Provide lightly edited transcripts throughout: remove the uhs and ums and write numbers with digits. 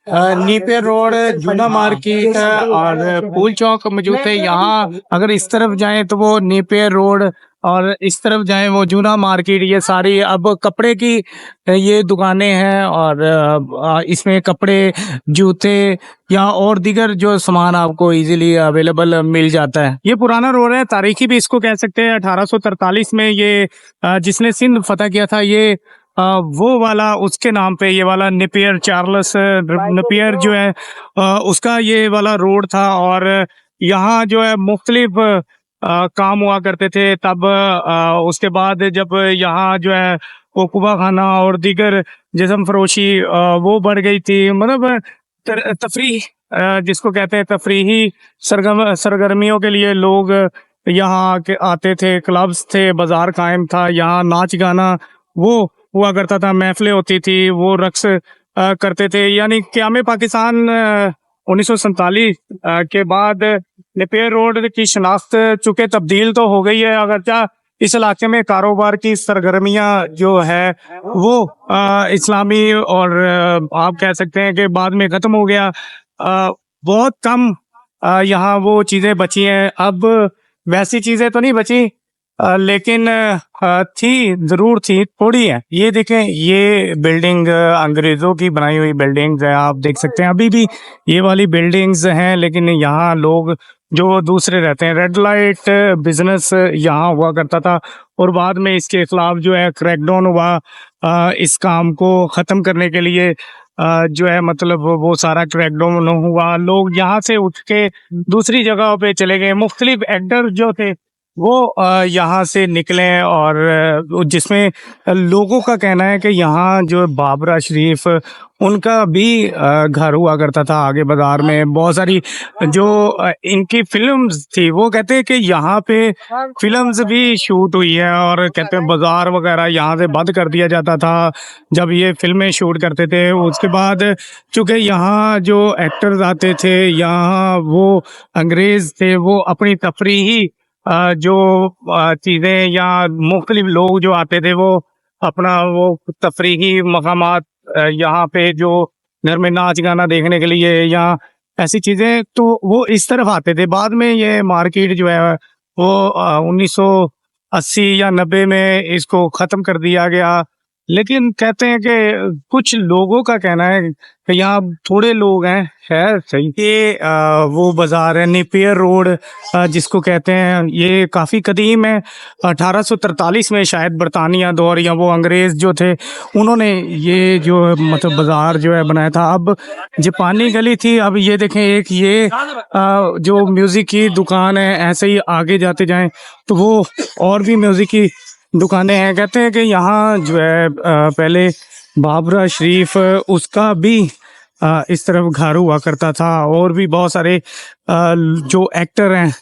नीपेर road, जूना market और फूल चौक मौजूद थे। यहाँ अगर इस तरफ जाएं तो वो नीपेर रोड और इस तरफ जाएं वो जूना मार्केट। ये सारी अब कपड़े की ये दुकानें हैं और इसमें कपड़े, जूते या और दीगर जो सामान आपको इजीली अवेलेबल मिल जाता है। ये पुराना रोड है, तारीखी भी इसको कह सकते हैं। 1843 में ये जिसने सिंध फतह किया था, ये वो वाला उसके नाम पे ये वाला नेपियर, चार्ल्स नेपियर जो है उसका ये वाला रोड था। और यहाँ जो है मुख्तलिफ काम हुआ करते थे तब। उसके बाद जब यहाँ जो है ओकुबा खाना और दीगर जिस्म फरोशी वो बढ़ गई थी, मतलब तफरी जिसको कहते हैं, तफरीही सरगर्मियों के लिए लोग यहाँ के आते थे। क्लब्स थे, बाजार कायम था, यहाँ नाच गाना वो हुआ करता था, महफिलें होती थी, वो रक्स करते थे। यानी क़याम पाकिस्तान 1947 के बाद नेपियर रोड की शनाख्त चूँकि तब्दील तो हो गई है, अगरचा इस इलाके में कारोबार की सरगर्मियाँ जो है वो इस्लामी और आप कह सकते हैं कि बाद में ख़त्म हो गया। बहुत कम यहाँ वो चीज़ें बची हैं। अब वैसी चीज़ें तो नहीं बची, लेकिन थी, ज़रूर थी, थोड़ी है। ये देखें, ये बिल्डिंग अंग्रेज़ों की बनाई हुई बिल्डिंग्स है, आप देख सकते हैं। अभी भी ये वाली बिल्डिंग्स हैं, लेकिन यहाँ लोग जो दूसरे रहते हैं। रेड लाइट बिजनेस यहाँ हुआ करता था और बाद में इसके खिलाफ जो है क्रैकडाउन हुआ। इस काम को ख़त्म करने के लिए जो है मतलब वो सारा क्रैकडाउन हुआ। लोग यहाँ से उठ के दूसरी जगहों पे चले गए। मुख्तलिफ एक्टर जो थे वो यहाँ से निकले और जिसमें लोगों का कहना है कि यहाँ जो बाबरा शरीफ उनका भी घर हुआ करता था आगे बाजार में। बहुत सारी जो इनकी फिल्म्स थी, वो कहते हैं कि यहाँ पे फिल्म्स भी शूट हुई है और कहते हैं बाजार वगैरह यहाँ से बंद कर दिया जाता था जब ये फिल्में शूट करते थे। उसके बाद चूँकि यहाँ जो एक्टर्स आते थे, यहाँ वो अंग्रेज़ थे, वो अपनी तफरीही जो चीज़ें या मुख्तलिफ लोग जो आते थे वो अपना वो तफरीही मकामात यहाँ पे जो घर में नाच गाना देखने के लिए या ऐसी चीज़ें, तो वो इस तरफ आते थे। बाद में ये मार्केट जो है वो 1980 या 90 में इसको ख़त्म कर दिया गया। लेकिन कहते हैं कि कुछ लोगों का कहना है कि यहाँ थोड़े लोग हैं, है सही। ये वो बाजार है नेपियर रोड जिसको कहते हैं, ये काफ़ी कदीम है। 1843 में शायद बरतानिया दौर या वो अंग्रेज़ जो थे उन्होंने ये जो मतलब बाजार जो है बनाया था। अब जापानी गली थी। अब ये देखें, एक ये जो म्यूज़िक की दुकान है, ऐसे ही आगे जाते जाएं तो वो और भी म्यूज़िक की दुकानें हैं। कहते हैं कि यहाँ जो है पहले बाबरा शरीफ उसका भी इस तरफ घर हुआ करता था और भी बहुत सारे जो एक्टर हैं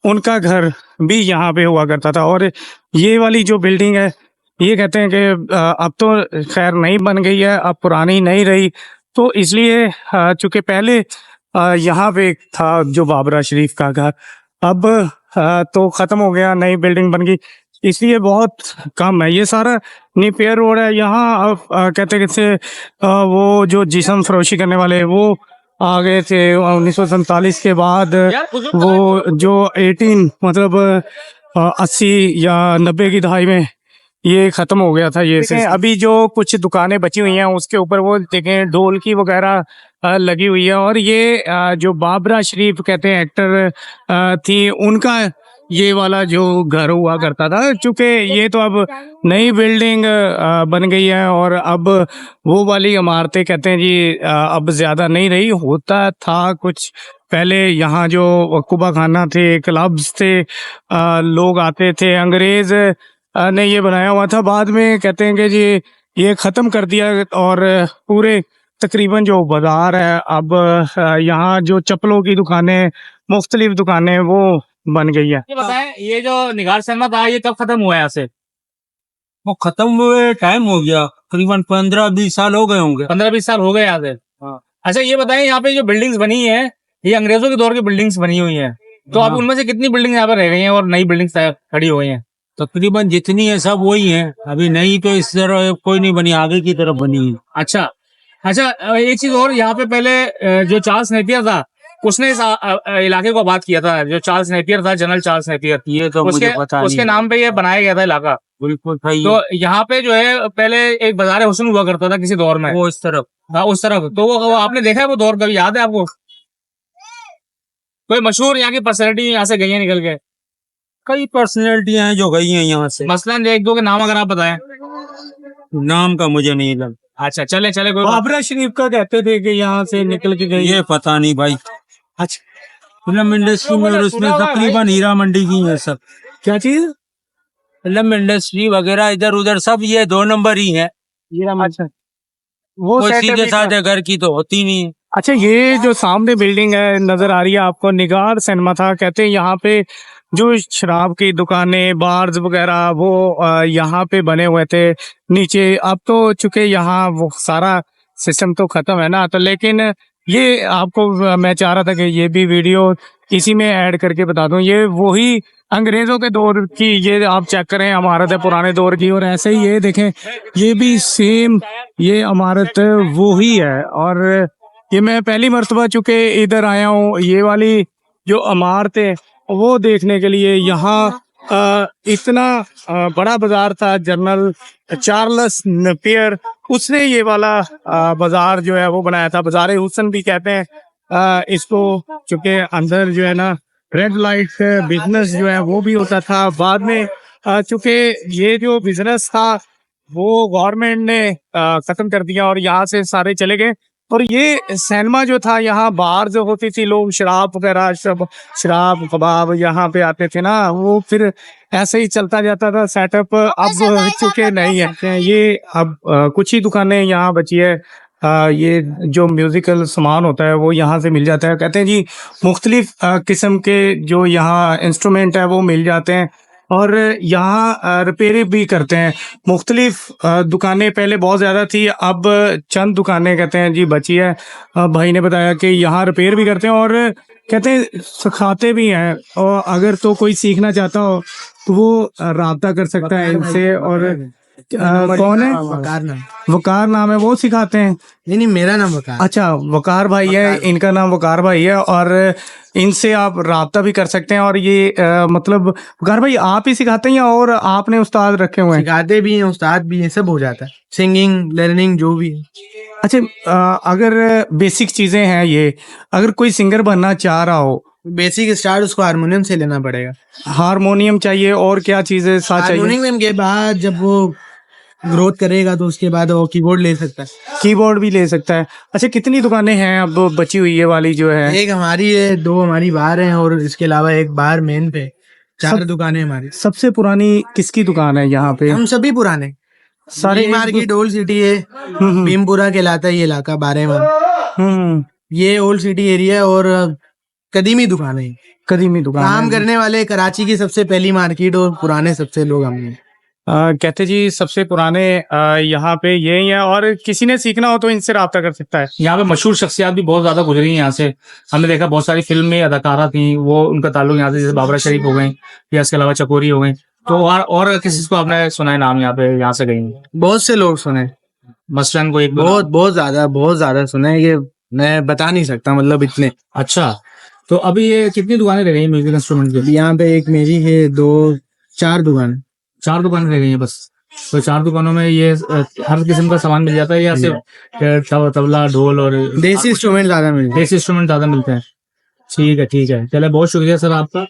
उनका घर भी यहाँ पे हुआ करता था। और ये वाली जो बिल्डिंग है, ये कहते हैं कि अब तो खैर नई बन गई है, अब पुरानी नहीं रही, तो इसलिए चूँकि पहले यहाँ पे था जो बाबरा शरीफ का घर, अब तो ख़त्म हो गया, नई बिल्डिंग बन गई, इसलिए बहुत कम है। ये सारा नेपियर रोड है। यहाँ कहते हैं कि वो जो जिस्म फरोशी करने वाले वो आ गए थे 1947 के बाद। वो जो 18 मतलब 80 या 90 की दहाई में ये ख़त्म हो गया था। ये अभी जो कुछ दुकानें बची हुई हैं उसके ऊपर वो देखें ढोलकी वगैरह लगी हुई है। और ये जो बाबरा शरीफ कहते हैं एक्टर थी, उनका ये वाला जो घर हुआ करता था। चूँकि ये तो अब नई बिल्डिंग बन गई है और अब वो वाली इमारतें कहते हैं जी अब ज़्यादा नहीं रही। होता था कुछ पहले यहाँ जो कुबा खाना थे, क्लब्स थे, लोग आते थे, अंग्रेज़ ने ये बनाया हुआ था। बाद में कहते हैं कि जी ये ख़त्म कर दिया और पूरे तकरीबन जो बाज़ार है अब यहाँ जो चप्पलों की दुकानें, मुख्तलिफ दुकानें वो बन गई है। ये बताएं, ये जो निगार सिनेमा था ये कब खत्म हुआ है यहाँ से? वो खत्म हुए टाइम हो गया, करीबन 15-20 साल हो गए होंगे। 15-20 साल हो गए यहाँ से। हाँ। अच्छा ये बताएं, यहाँ पे जो बिल्डिंग्स बनी है ये अंग्रेजों के दौर की बिल्डिंग्स बनी हुई हैं, तो अब उनमें से कितनी बिल्डिंग यहाँ पे रह गई हैं और नई बिल्डिंग्स खड़ी हो गई हैं? तकरीबन जितनी है सब वही है, अभी नई तो इस तरह कोई नहीं बनी, आगे की तरफ बनी है। अच्छा, अच्छा, एक चीज और, यहाँ पे पहले जो चार्ल्स नेपियर था उसने इस इलाके को आबाद किया था। जो चार्ल्स नेपियर था, जनरल चार्ल्स नेपियर, ये तो मुझे पता उसके नहीं। नाम पे ये बनाया गया था इलाका। बिल्कुल सही तो यहाँ पे जो है पहले एक बाजार हुस्न हुआ करता था किसी दौर में। वो इस तरफ। हाँ, उस तरफ। तो वो आपने देखा है वो दौर, कभी याद है आपको? कोई मशहूर यहाँ की पर्सनैलिटी यहाँ से गई है निकल के? कई पर्सनैलिटियां हैं जो गई हैं यहाँ से। मसलन एक दो के नाम अगर आप बताएं। नाम का मुझे नहीं लग। अच्छा, चले चले, कोई बात बाबरा शरीफ का कहते थे कि यहाँ से निकल के गई। ये पता नहीं भाई। अच्छा, फिल्म इंडस्ट्री में और उसमें तकरीबन हीरा मंडी की है सब। क्या चीज? फिल्म इंडस्ट्री वगैरह इधर उधर सब ये 2 नंबर ही है। अच्छा, वो कोई सेटअप सीधे ही साधे घर की तो होती नहीं है। अच्छा, ये जो सामने बिल्डिंग है नजर आ रही है आपको, निगार सिनेमा था कहते हैं। यहाँ पे जो शराब की दुकानें, बार्स वगैरह वो यहाँ पे बने हुए थे नीचे। अब तो चूंकि यहाँ वो सारा सिस्टम तो खत्म है ना, तो लेकिन ये आपको मैं चाह रहा था कि ये भी वीडियो इसी में ऐड करके बता दूं। ये वही अंग्रेजों के दौर की, ये आप चेक करें इमारत है पुराने दौर की। और ऐसे ही ये देखें, ये भी सेम ये इमारत वो ही है। और ये मैं पहली मर्तबा चुके इधर आया हूँ, ये वाली जो इमारत है वो देखने के लिए। यहाँ इतना बड़ा बाजार था, जनरल चार्ल्स नेपियर उसने ये वाला बाजार जो है वो बनाया था। बाजार हुसन भी कहते हैं इसको, चूंकि अंदर जो है ना रेड लाइट बिजनेस जो है वो भी होता था। बाद में चूंकि ये जो बिजनेस था वो गवर्नमेंट ने खत्म कर दिया और यहाँ से सारे चले गए। और ये सिनेमा जो था, यहाँ बार जो होती थी, लोग शराब वगैरह सब, शराब कबाब यहाँ पे आते थे ना, वो फिर ऐसे ही चलता जाता था सेटअप। अब चूंकि नहीं है ये, अब कुछ ही दुकानें यहाँ बची है। ये जो म्यूजिकल सामान होता है वो यहाँ से मिल जाता है। कहते हैं जी मुख्तलिफ किस्म के जो यहाँ इंस्ट्रूमेंट है वो मिल जाते हैं और यहाँ रिपेयर भी करते हैं। मुख्तलिफ दुकानें पहले बहुत ज़्यादा थी, अब चंद दुकानें कहते हैं जी बची है। भाई ने बताया कि यहाँ रिपेयर भी करते हैं और कहते हैं सिखाते भी हैं। और अगर तो कोई सीखना चाहता हो तो वो राब्ता कर सकता है इनसे। और कौन है? वकार नाम। वकार नाम है, वो सिखाते हैं? नहीं, मेरा नाम वकार। अच्छा, वकार भाई है, इनका नाम वकार भाई है। और इनसे आप राब्ता भी कर सकते हैं। और ये मतलब वकार भाई आप ही सिखाते हैं या और आपने उस्ताद रखे हुए हैं? सिखाते भी हैं, उस्ताद भी हैं, सब हो जाता है। सिंगिंग, लर्निंग जो भी है। अच्छा, अगर बेसिक चीजें हैं ये, अगर कोई सिंगर बनना चाह रहा हो, बेसिक स्टार्ट उसको हारमोनियम से लेना पड़ेगा। हारमोनियम चाहिए और क्या चीजें साथ चाहिए? हारमोनियम के बाद जब वो ग्रोथ करेगा तो उसके बाद वो कीबोर्ड ले सकता है। कीबोर्ड भी ले सकता है। अच्छा, कितनी दुकानें हैं अब बची हुई ये वाली जो है? एक हमारी है, 2 हमारी बाहर हैं और इसके अलावा एक बाहर मेन पे 4 दुकानें हमारी। सबसे पुरानी किसकी दुकान है यहाँ पे? हम सभी पुराने सारे मार्केट ओल्ड सिटी है। भीमपुरा कहलाता है ये इलाका, बारेवन। ये ओल्ड सिटी एरिया और कदीमी दुकान है। कदीमी दुकान काम है। करने वाले कराची की सबसे पहली मार्केट और पुराने सबसे लोग हमने। कहते जी सबसे पुराने यहाँ पे ये ही है। और किसी ने सीखना हो तो इनसे राब्ता कर सकता है। यहाँ पे मशहूर शख्सियात भी बहुत ज्यादा गुजरी हैं यहाँ से। हमने देखा बहुत सारी फिल्म में अदाकारा थी, वो उनका ताल्लुक यहाँ से, जैसे बाबरा शरीफ हो गई या इसके अलावा चकोरी हो गई। तो और किसी को आपने सुना है नाम यहाँ से गई? बहुत से लोग सुने, मसलन को एक बहुत ज्यादा सुने, ये मैं बता नहीं सकता, मतलब इतने। अच्छा, तो अभी ये कितनी दुकानें रह गई हैं म्यूजिक इंस्ट्रूमेंट की? यहाँ पे एक मेरी है, 4 दुकान। 4 दुकानें रह गई हैं बस। तो 4 दुकानों में ये हर किस्म का सामान मिल जाता है या सिर्फ तबला, ढोल और देसी इंस्ट्रूमेंट ज्यादा मिलते हैं। देसी इंस्ट्रूमेंट ज्यादा मिलते हैं? ठीक है, चले, बहुत शुक्रिया सर आपका।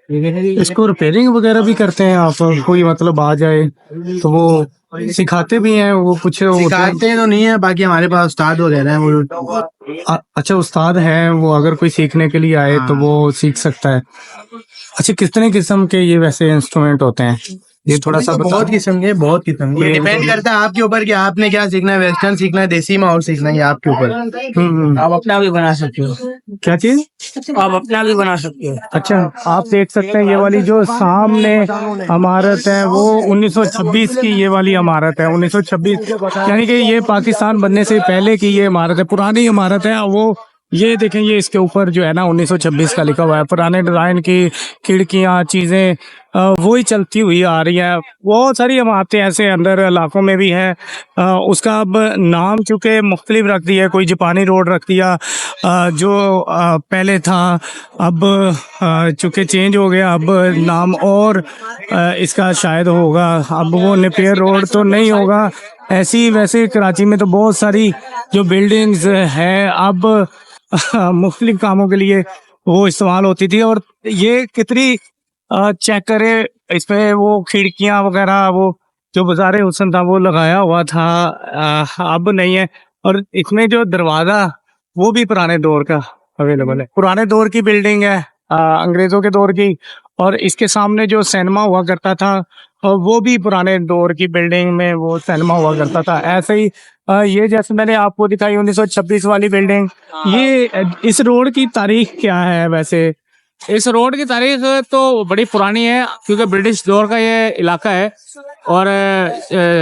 इसको रिपेयरिंग वगैरह भी करते हैं आप? कोई मतलब आ जाए तो वो सिखाते भी हैं? वो कुछ सिखाते हैं तो नहीं है, बाकी हमारे पास उस्ताद वगैरह हैं वो। अच्छा, उस्ताद हैं वो, अगर कोई सीखने के लिए आए तो वो सीख सकता है। अच्छा, कितने किस्म के ये वैसे इंस्ट्रूमेंट होते हैं? ये थोड़ा सा बहुत किस्म के, बहुत किस्म के। डिपेंड करता है आपके ऊपर कि आपने क्या सीखना है, वेस्टर्न सीखना है, देसी माहौल सीखना है, ये आपके ऊपर। आप अपना भी बना सकते हो। क्या चीज? आप अपना भी बना सकते हो। अच्छा, आप देख सकते हैं ये वाली जो सामने इमारत है वो 1926 की ये वाली इमारत है। 1926 यानी कि ये पाकिस्तान बनने से पहले की ये इमारत है, पुरानी इमारत है। वो ये देखें, ये इसके ऊपर जो है ना 1926 का लिखा हुआ है। पुराने डिजाइन की खिड़कियां, चीजें वो ही चलती हुई आ रही है। बहुत सारी इमारतें ऐसे अंदर इलाकों में भी हैं। उसका अब नाम चूँकि मुख्तलिफ रख दिया, कोई जापानी रोड रख दिया, जो पहले था अब चूँकि चेंज हो गया, अब नाम और इसका शायद होगा, अब वो नेपियर रोड तो नहीं होगा। ऐसी वैसे कराची में तो बहुत सारी जो बिल्डिंग्स हैं अब मुख्तलिफ कामों के लिए वो इस्तेमाल होती थी। और ये कितनी चेक करे, इस पे वो खिड़कियां वगैरह, वो जो बाज़ार हुस्न था वो लगाया हुआ था, अब नहीं है। और इसमें जो दरवाज़ा वो भी पुराने दौर का अवेलेबल है, पुराने दौर की बिल्डिंग है, अंग्रेज़ों के दौर की। और इसके सामने जो सिनेमा हुआ करता था वो भी पुराने दौर की बिल्डिंग में वो सिनेमा हुआ करता था। ऐसे ही ये जैसे मैंने आपको दिखाई 1926 वाली बिल्डिंग, ये इस रोड की तारीख क्या है वैसे? इस रोड की तारीख तो बड़ी पुरानी है, क्योंकि ब्रिटिश दौर का ये इलाका है। और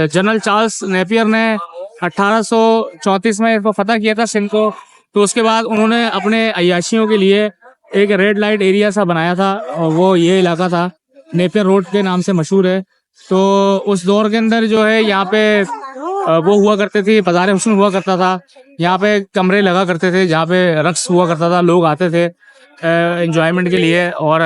जनरल चार्ल्स नेपियर ने 1834 में इसको फतह किया था सिंध को। तो उसके बाद उन्होंने अपने अय्याशियों के लिए एक रेड लाइट एरिया सा बनाया था, और वो ये इलाका था, नेपियर रोड के नाम से मशहूर है। तो उस दौर के अंदर जो है यहाँ पे वो हुआ करते थे, बाजार हुस्न हुआ करता था, यहाँ पे कमरे लगा करते थे जहाँ पे रक्स हुआ करता था, लोग आते थे एंजॉयमेंट के लिए। और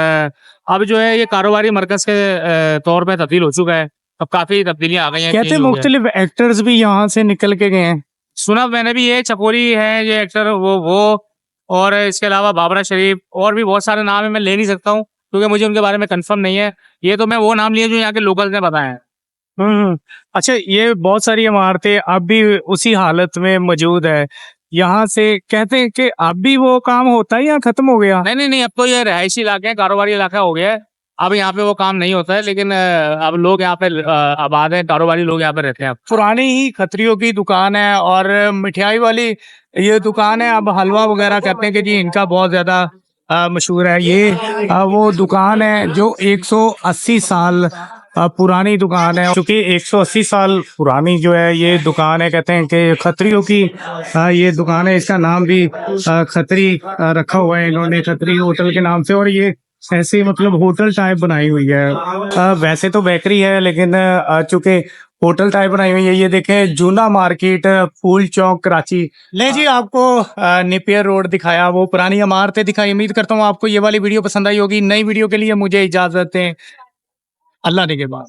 अब जो है ये कारोबारी मरकज के तौर पे तब्दील हो चुका है। अब काफी तब्दीलियां आ गई हैं, कहते change हो गया है। मुख्तलिफ एक्टर्स भी यहाँ से निकल के गए हैं। सुना मैंने भी, ये चकोरी है ये एक्टर, वो और इसके अलावा बाबरा शरीफ और भी बहुत सारे नाम है, मैं ले नहीं सकता हूँ क्योंकि मुझे उनके बारे में कंफर्म नहीं है। ये तो मैं वो नाम लिए जो यहाँ के लोकल्स ने बताए हैं। अच्छा, ये बहुत सारी इमारतें अब भी उसी हालत में मौजूद है। यहाँ से कहते हैं कि अब भी वो काम होता है या खत्म हो गया? नहीं नहीं नहीं, अब तो ये रहायशी इलाके हैं, कारोबारी इलाका हो गया है। अब यहाँ पे वो काम नहीं होता है, लेकिन अब लोग यहाँ पे आबाद हैं, कारोबारी लोग यहाँ पे रहते हैं अब। पुरानी ही खत्रियों की दुकान है और मिठाई वाली ये दुकान है। अब हलवा वगैरह कहते हैं कि जी इनका बहुत ज्यादा मशहूर है। ये वो दुकान है जो 180 साल पुरानी दुकान है। क्योंकि 180 साल पुरानी जो है ये दुकान है, कहते हैं कि खत्रियों की ये दुकान है। इसका नाम भी खत्री रखा हुआ है इन्होंने, खत्री होटल के नाम से। और ये ऐसे मतलब होटल टाइप बनाई हुई है। वैसे तो बेकरी है, लेकिन चूंकि होटल टाइप बनाई हुई है। ये देखें, जूना मार्केट, फूल चौक, कराची। ले जी, आपको नेपियर रोड दिखाया, वो पुरानी इमारतें दिखाई। उम्मीद करता हूँ आपको ये वाली वीडियो पसंद आई होगी। नई वीडियो के लिए मुझे इजाजत दें। अल्लाह ने के बाद।